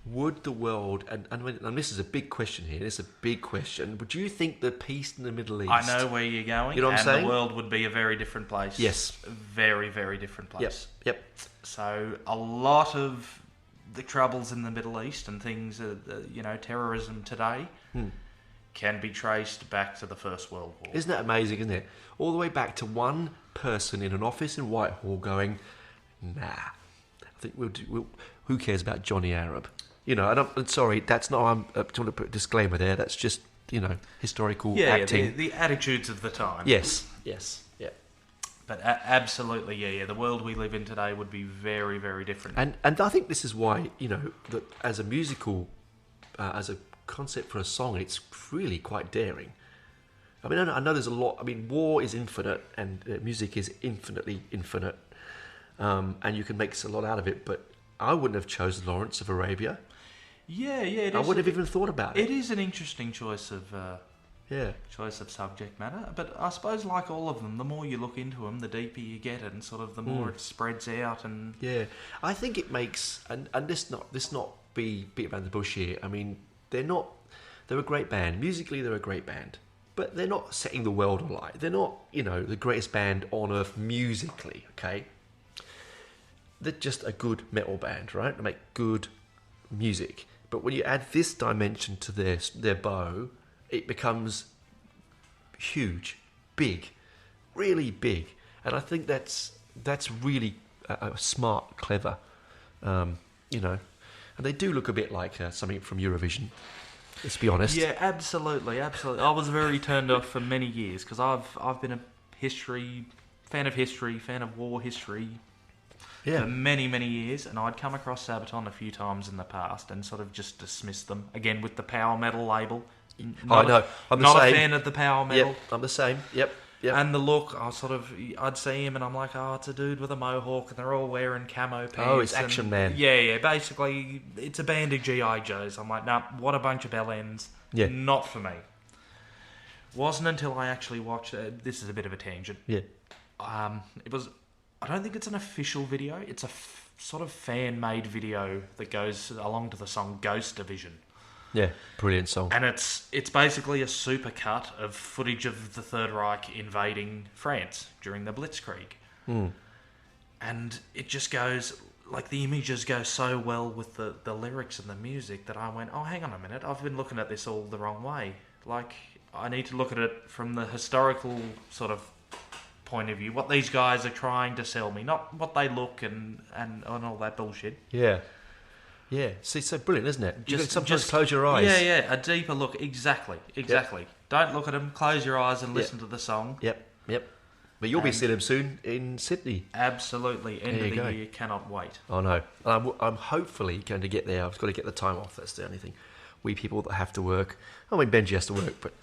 would the world, and this is a big question here, this is a big question, would you think the peace in the Middle East...
I know where you're going,
you know what I'm saying?
The world would be a very different place.
Yes.
A very, very different place.
Yep.
So a lot of the troubles in the Middle East and things, terrorism today, can be traced back to the First World War.
Isn't that amazing, isn't it? All the way back to one person in an office in Whitehall going, nah, I think who cares about Johnny Arab? I'm sorry, that's not... I'm trying to put a disclaimer there. That's just, historical acting.
Yeah, the attitudes of the time.
Yes, yeah.
But absolutely, the world we live in today would be very, very different.
And I think this is why, that as a musical, as a concept for a song, it's really quite daring. I mean, I know there's a lot... I mean, war is infinite, and music is infinitely infinite, and you can make a lot out of it, but I wouldn't have chosen Lawrence of Arabia.
Yeah,
I wouldn't have even thought about it.
It is an interesting choice of subject matter, but I suppose, like all of them, the more you look into them, the deeper you get it, and sort of the more it spreads out. And
I think it makes, and this not be beat around the bush here. I mean, they're a great band musically. They're a great band, but they're not setting the world alight. They're not the greatest band on earth musically. Okay. They're just a good metal band, right? They make good music. But when you add this dimension to their bow, it becomes huge, big, really big. And I think that's really smart, clever, And they do look a bit like something from Eurovision. Let's be honest.
Yeah, absolutely. I was very turned off for many years because I've been a fan of war history.
Yeah.
For many, many years, and I'd come across Sabaton a few times in the past and sort of just dismissed them, again with the power metal label.
I know. I'm the same.
Not a fan of the power metal.
Yep, I'm the same. Yep.
And the look, I'd see him and I'm like, it's a dude with a mohawk and they're all wearing camo pants.
Oh, it's Action Man.
Yeah, basically, it's a band of G.I. Joes. I'm like, nah, what a bunch of bell ends. Yeah. Not for me. Wasn't until I actually watched, this is a bit of a tangent.
Yeah.
It was... I don't think it's an official video. It's a sort of fan-made video that goes along to the song Ghost Division.
Yeah, brilliant song.
And it's basically a supercut of footage of the Third Reich invading France during the Blitzkrieg. And it just goes... Like, the images go so well with the lyrics and the music that I went, oh, hang on a minute, I've been looking at this all the wrong way. Like, I need to look at it from the historical sort of point of view, what these guys are trying to sell me, not what they look and all that bullshit.
Yeah. See, so brilliant, isn't it? You sometimes close your eyes.
Yeah, a deeper look. Exactly. Yep. Don't look at them. Close your eyes and listen to the song.
Yep. But you'll be seeing him soon in Sydney.
Absolutely. End
There
of
you
the
go.
year, cannot wait.
I know. I'm hopefully going to get there. I've got to get the time off. That's the only thing. We people that have to work. I mean, Benji has to work, but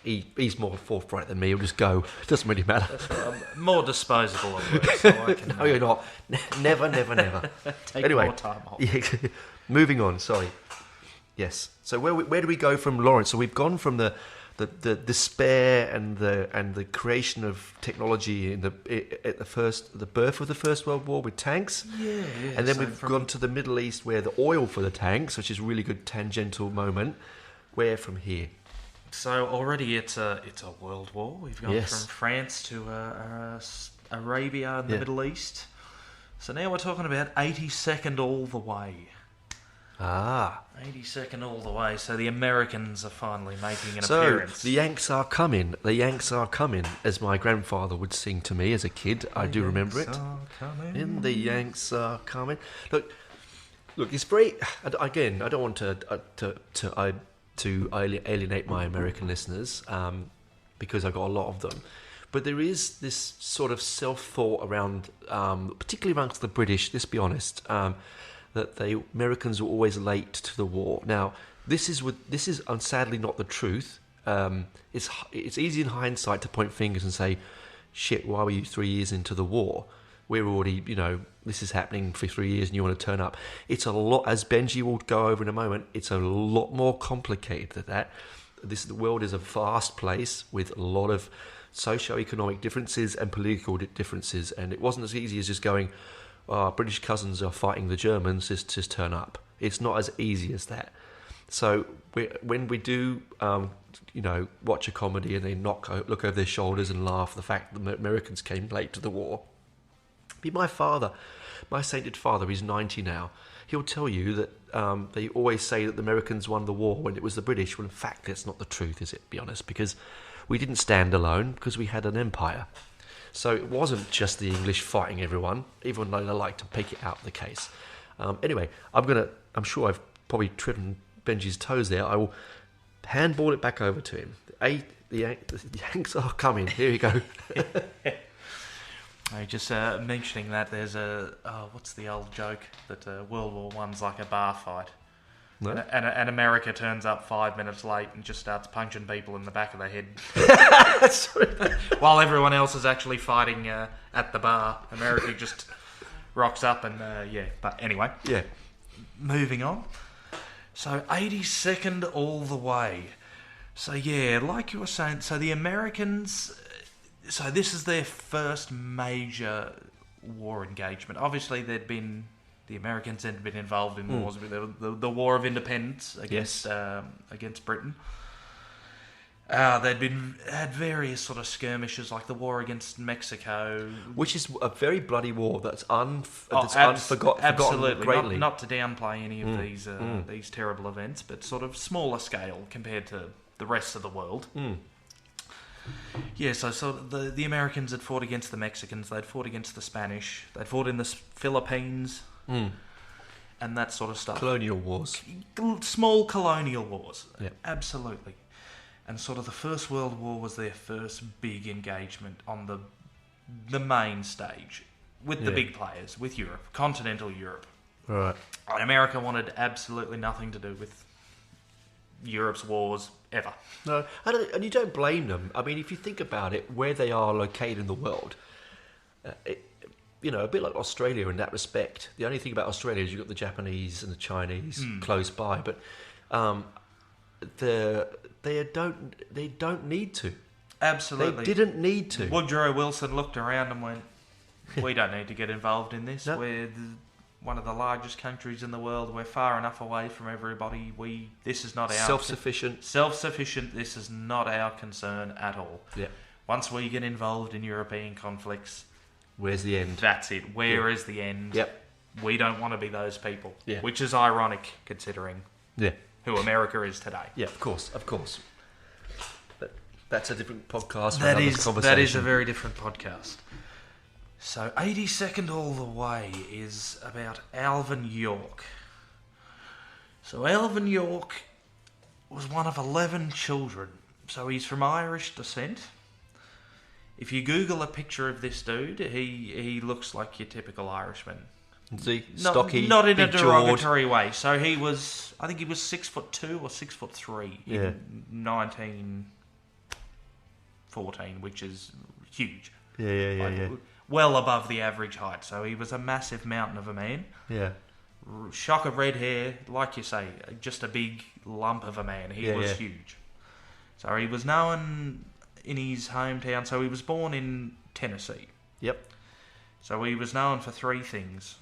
he's more forthright than me. He'll just go. It doesn't really matter.
I'm more disposable at work, so I can
No, you're not. Never, never, never.
take
Anyway,
more time off.
Yeah, moving on. Sorry. Yes. So where do we go from Lawrence? So we've gone from the despair and the creation of technology at the birth of the First World War with tanks.
Yeah.
And then
so
we've gone to the Middle East where the oil for the tanks, which is a really good tangential moment. Where from here?
So already it's a world war. We've gone
Yes.
from France to Arabia in the Middle East. So now we're talking about 82nd all the way. 82nd all the way. So the Americans are finally making an appearance.
The Yanks are coming. The Yanks are coming, as my grandfather would sing to me as a kid. I do remember it. And the Yanks are coming. Look, it's very. Again, I don't want to alienate my American listeners because I've got a lot of them. But there is this sort of self-thought around, particularly amongst the British, let's be honest, that the Americans were always late to the war. Now, this is sadly not the truth. It's easy in hindsight to point fingers and say, shit, why were you 3 years into the war? We're already, this is happening for 3 years and you want to turn up. It's a lot, as Benji will go over in a moment, it's a lot more complicated than that. The world is a vast place with a lot of socio-economic differences and political differences, and it wasn't as easy as just going, our British cousins are fighting the Germans, just turn up. It's not as easy as that. So when we do, watch a comedy and they look over their shoulders and laugh at the fact that the Americans came late to the war. My father, my sainted father, he's 90 now. He'll tell you that they always say that the Americans won the war when it was the British. Well, in fact, that's not the truth, is it, to be honest? Because we didn't stand alone because we had an empire. So it wasn't just the English fighting everyone, even though they like to make it out the case. Anyway, I'm sure I've probably trodden Benji's toes there. I will handball it back over to him. The Yanks are coming. Here we go.
Just mentioning that, there's what's the old joke that World War One's like a bar fight,
No?
and America turns up 5 minutes late and just starts punching people in the back of the head, while everyone else is actually fighting at the bar. America just rocks up and But anyway, moving on. So 82nd all the way. So like you were saying, so the Americans. So this is their first major war engagement. Obviously, the Americans had been involved in wars, the War of Independence against Britain. They'd had various sort of skirmishes, like the war against Mexico,
Which is a very bloody war that's unforgotten
absolutely
greatly.
not to downplay any of these terrible events, but sort of smaller scale compared to the rest of the world. Yeah, so the Americans had fought against the Mexicans, they'd fought against the Spanish, they'd fought in the Philippines, and that sort of stuff.
Colonial wars.
Small colonial wars,
Yeah.
absolutely. And sort of the First World War was their first big engagement on the main stage, with the big players, with Europe, continental Europe.
Right.
And America wanted absolutely nothing to do with Europe's wars ever.
No, and you don't blame them. I mean, if you think about it, where they are located in the world, a bit like Australia in that respect. The only thing about Australia is you've got the Japanese and the Chinese close by, but they don't need to.
Absolutely.
They didn't need to.
Woodrow Wilson looked around and went, we don't need to get involved in this.
No.
We're one of the largest countries in the world. We're far enough away from everybody. This is not our...
Self-sufficient.
Self-sufficient. This is not our concern at all.
Yeah.
Once we get involved in European conflicts...
Where's the end?
That's it. Where is the end?
Yep.
We don't want to be those people.
Yeah.
Which is ironic, considering who America is today.
Yeah, of course. But that's a different podcast.
That
conversation.
is a very different podcast. So 82nd all the way is about Alvin York. So Alvin York was one of 11 children. So he's from Irish descent. If you Google a picture of this dude, he looks like your typical Irishman.
Is he stocky,
not in a
big-jawed?
derogatory way. So he was, I think he was 6'2" or 6'3" in 1914, which is huge.
Yeah.
Well above the average height. So he was a massive mountain of a man.
Yeah.
Shock of red hair, like you say, just a big lump of a man. He was huge. So he was known in his hometown. So he was born in Tennessee.
Yep.
So he was known for three things: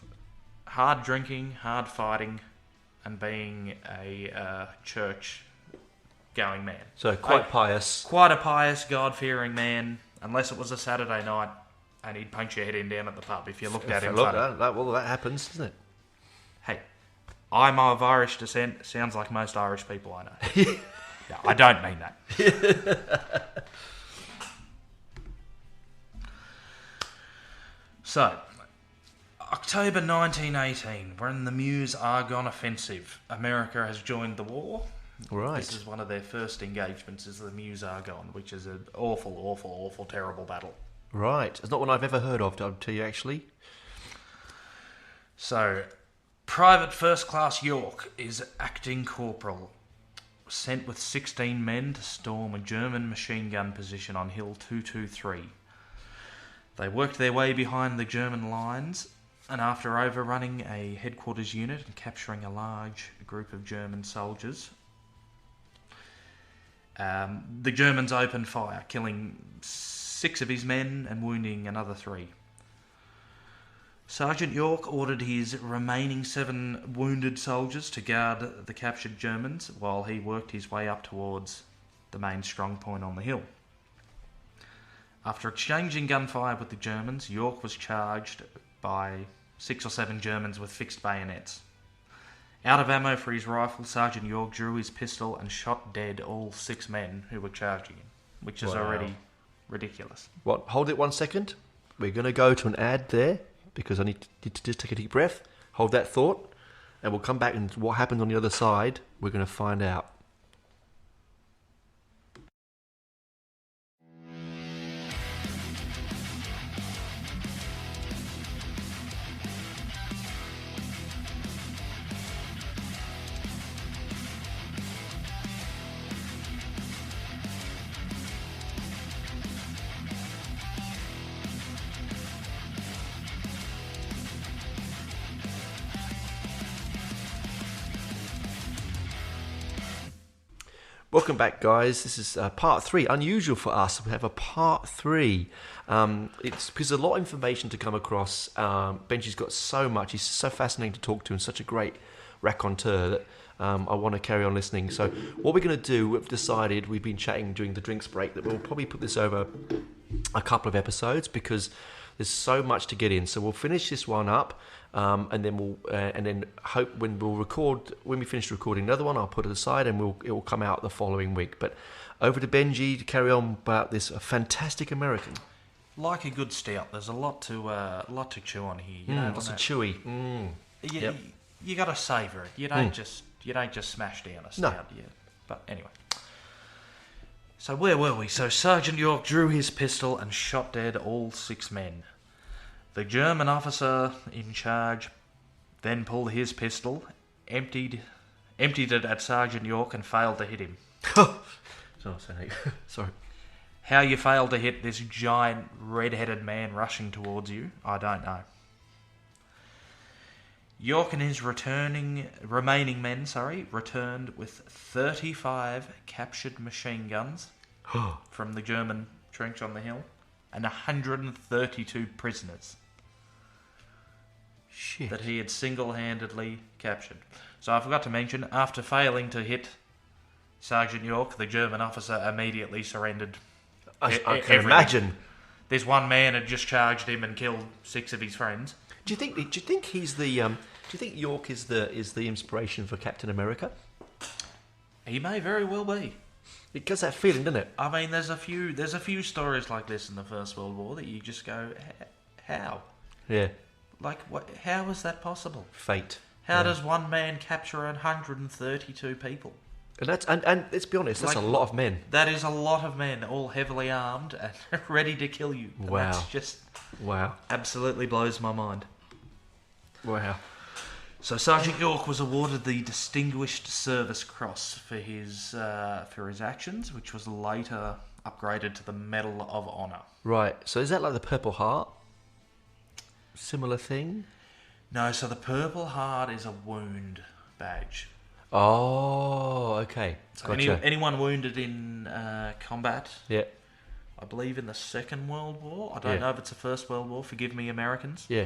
hard drinking, hard fighting, and being a church-going man.
So quite pious.
Quite a pious, God-fearing man, unless it was a Saturday night and he'd punch your head in down at the pub if you looked at him funny.
That happens, doesn't it?
Hey, I'm of Irish descent. Sounds like most Irish people I know. Yeah, I don't mean that. So, October 1918, we're in the Meuse-Argonne Offensive. America has joined the war.
Right.
This is one of their first engagements, is the Meuse-Argonne, which is an awful, terrible battle.
Right. It's not one I've ever heard of, I'll tell you, actually.
So, Private First Class York is acting corporal, sent with 16 men to storm a German machine gun position on Hill 223. They worked their way behind the German lines, and after overrunning a headquarters unit and capturing a large group of German soldiers, the Germans opened fire, killing 6 of his men and wounding another 3. Sergeant York ordered his remaining 7 wounded soldiers to guard the captured Germans while he worked his way up towards the main strong point on the hill. After exchanging gunfire with the Germans, York was charged by 6 or 7 Germans with fixed bayonets. Out of ammo for his rifle, Sergeant York drew his pistol and shot dead all 6 men who were charging him, which is already ridiculous.
What? Hold it 1 second. We're going to go to an ad there, because I need to just take a deep breath. Hold that thought, and we'll come back, and what happened on the other side, we're going to find out. Welcome back, guys. This is part 3. Unusual for us. We have a part 3. It's because there's a lot of information to come across. Benji's got so much. He's so fascinating to talk to and such a great raconteur that I want to carry on listening. So what we're going to do, we've decided, we've been chatting during the drinks break, that we'll probably put this over a couple of episodes because there's so much to get in. So we'll finish this one up. And then hope when we finish recording another one, I'll put it aside and it will come out the following week. But over to Benji to carry on about this fantastic American.
Like a good stout, there's a lot to chew on here. You
lots of chewy.
You got to savour it. You don't just smash down a stout. No. But anyway. So where were we? So Sergeant York drew his pistol and shot dead all 6 men. The German officer in charge then pulled his pistol, emptied it at Sergeant York and failed to hit him.
Sorry.
How you failed to hit this giant red-headed man rushing towards you, I don't know. York and his remaining men returned with 35 captured machine guns from the German trench on the hill and 132 prisoners.
Shit.
That he had single-handedly captured. So I forgot to mention, after failing to hit Sergeant York, the German officer immediately surrendered.
I can imagine.
This one man had just charged him and killed 6 of his friends.
Do you think he's the? Do you think York is the inspiration for Captain America?
He may very well be.
It gives that feeling, doesn't it?
I mean, there's a few stories like this in the First World War that you just go, how?
Yeah.
Like, what? How is that possible?
Fate.
How does one man capture 132 people?
And let's be honest, that's a lot of men.
That is a lot of men, all heavily armed and ready to kill you. And
Wow.
That's just
Wow.
absolutely blows my mind.
Wow.
So Sergeant York was awarded the Distinguished Service Cross for his actions, which was later upgraded to the Medal of Honor.
Right. So is that like the Purple Heart? Similar thing?
No, so the Purple Heart is a wound badge.
Oh, okay.
So
Gotcha.
anyone wounded in combat,
Yeah.
I believe in the Second World War. I don't know if it's the First World War. Forgive me, Americans.
Yeah.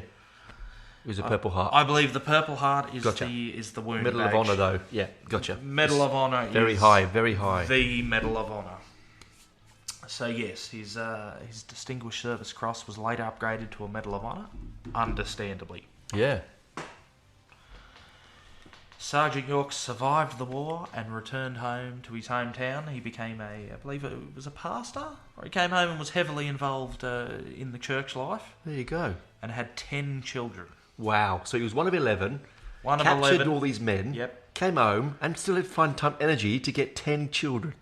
It was a Purple Heart.
I believe the Purple Heart is
Gotcha.
the wound
Medal
badge.
of Honor, though. Yeah, gotcha.
Medal of Honor
Very
is
high, very high.
the Medal of Honor. So yes, his Distinguished Service Cross was later upgraded to a Medal of Honor, understandably.
Yeah.
Sergeant York survived the war and returned home to his hometown. He became I believe it was a pastor, or he came home and was heavily involved in the church life,
There you go.
and had 10 children.
Wow. So he was one of 11.
One of
captured
11.
all these men.
Yep.
Came home and still had fun time energy to get 10 children.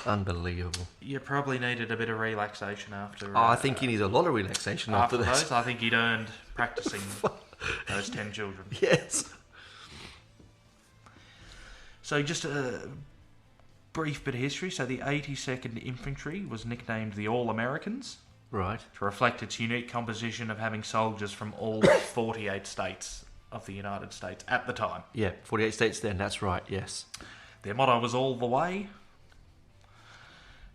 Unbelievable.
You probably needed a bit of relaxation after.
I think he needs a lot of relaxation after this.
those. I think he'd earned practicing those 10 children.
Yes.
So just a brief bit of history. So the 82nd Infantry was nicknamed the All-Americans
Right.
to reflect its unique composition of having soldiers from all 48 states of the United States at the time.
Yeah, 48 states then, that's right, yes.
Their motto was all the way.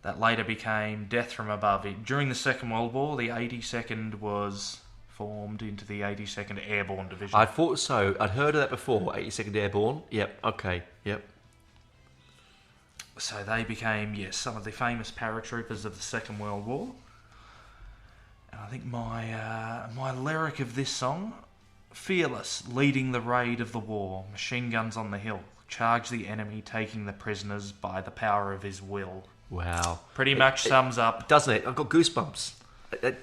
That later became death from above. During the Second World War, the 82nd was formed into the 82nd Airborne Division.
I thought so. I'd heard of that before, 82nd Airborne. Yep, okay, yep.
So they became, yes, some of the famous paratroopers of the Second World War. And I think my lyric of this song, fearless, leading the raid of the war, machine guns on the hill, charge the enemy, taking the prisoners by the power of his will.
Wow.
Pretty much sums up.
Doesn't it? I've got goosebumps.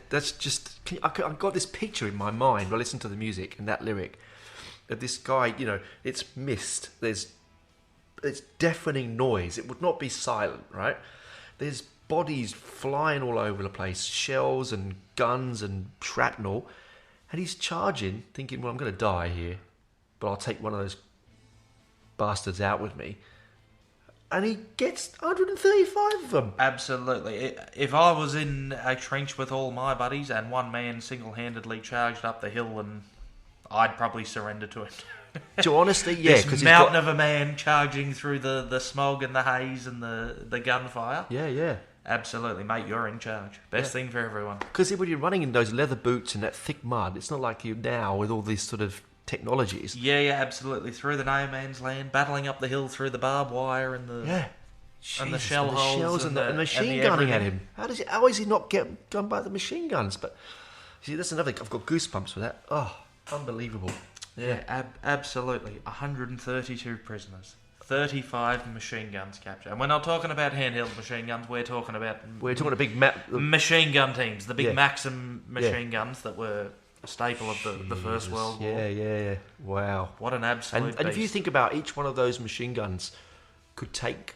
That's just... I've got this picture in my mind when I listen to the music and that lyric of this guy, it's mist. It's deafening noise. It would not be silent, right? There's bodies flying all over the place, shells and guns and shrapnel, and he's charging, thinking, well, I'm going to die here, but I'll take one of those bastards out with me. And he gets 135 of them.
Absolutely. If I was in a trench with all my buddies and one man single-handedly charged up the hill, and I'd probably surrender to it.
To honestly, yeah,
this
because
mountain of a man charging through the smog and the haze and the gunfire.
Yeah.
Absolutely, mate, you're in charge. Best thing for everyone.
Because when you're running in those leather boots and that thick mud, it's not like you now with all these sort of technologies.
Yeah, absolutely. Through the no man's land, battling up the hill through the barbed wire and the
And the
shell holes
shells and the machine
the
gunning at
everything.
him. How is he not get gun by the machine guns? But see, that's another thing. I've got goosebumps for that. Oh, unbelievable.
Yeah, absolutely. 132 prisoners. 35 machine guns captured. And we're not talking about handheld machine guns, we're talking about
a big
machine gun teams, the big
Yeah.
Maxim machine guns that were a staple of the First World War.
Yeah. Wow.
What an absolute
And if you
beast.
think about each one of those machine guns could take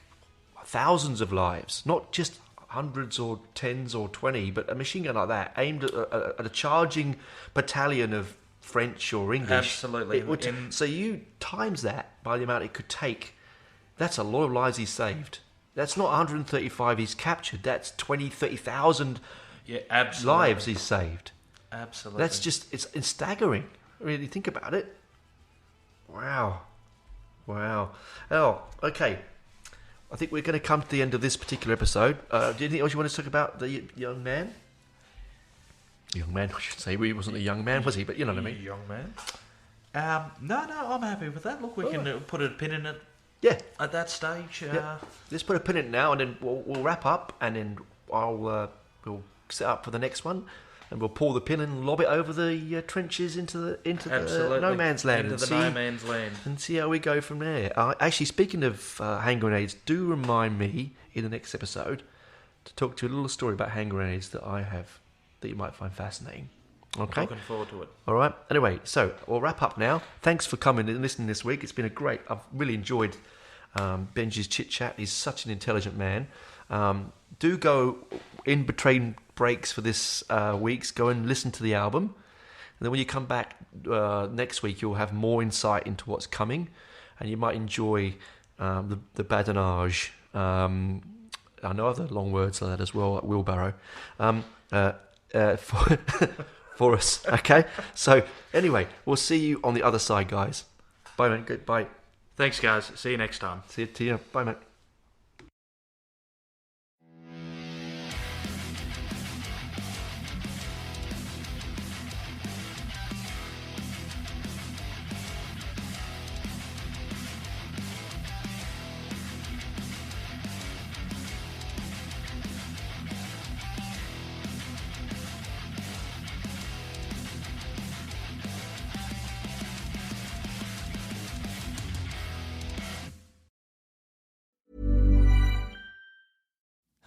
thousands of lives, not just hundreds or tens or 20, but a machine gun like that aimed at a charging battalion of French or English.
Absolutely.
It would so you times that by the amount it could take. That's a lot of lives he's saved. That's not 135 he's captured. That's 20, 30,000
absolutely.
lives he's saved.
Absolutely.
That's just, it's staggering. Really think about it. Wow. Oh, okay. I think we're going to come to the end of this particular episode. Do you have anything else you want to talk about the young man? Young man, I should say. He wasn't a young man, was he? But you know what I mean.
Young man. No, I'm happy with that. Look, we can put a pin in it.
Yeah.
At that stage.
Yeah. Let's put a pin in it now, and then we'll wrap up, and then we'll set up for the next one, and we'll pull the pin and lob it over the trenches into the no man's land,
no man's land,
and see how we go from there. Actually, speaking of hand grenades, do remind me in the next episode to talk to you a little story about hand grenades that I have that you might find fascinating. Okay.
Looking forward to it.
All right. Anyway, so we'll wrap up now. Thanks for coming and listening this week. It's been I've really enjoyed Benji's Chit Chat. He's such an intelligent man. Do go in between breaks for this week's, go and listen to the album. And then when you come back next week, you'll have more insight into what's coming, and you might enjoy the badinage. I know other long words like that as well, like wheelbarrow, for us. Okay? So anyway, we'll see you on the other side, guys. Bye, mate. Goodbye.
Thanks, guys. See you next time.
See you. Bye, mate.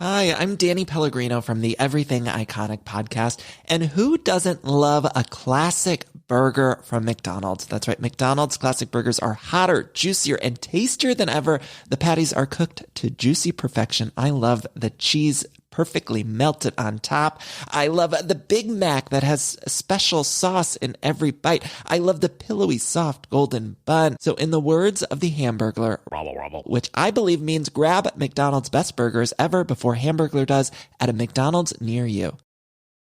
Hi, I'm Danny Pellegrino from the Everything Iconic podcast. And who doesn't love a classic burger from McDonald's? That's right. McDonald's classic burgers are hotter, juicier, and tastier than ever. The patties are cooked to juicy perfection. I love the cheese perfectly melted on top. I love the Big Mac that has a special sauce in every bite. I love the pillowy, soft, golden bun. So in the words of the Hamburglar, which I believe means grab McDonald's best burgers ever before Hamburglar does at a McDonald's near you.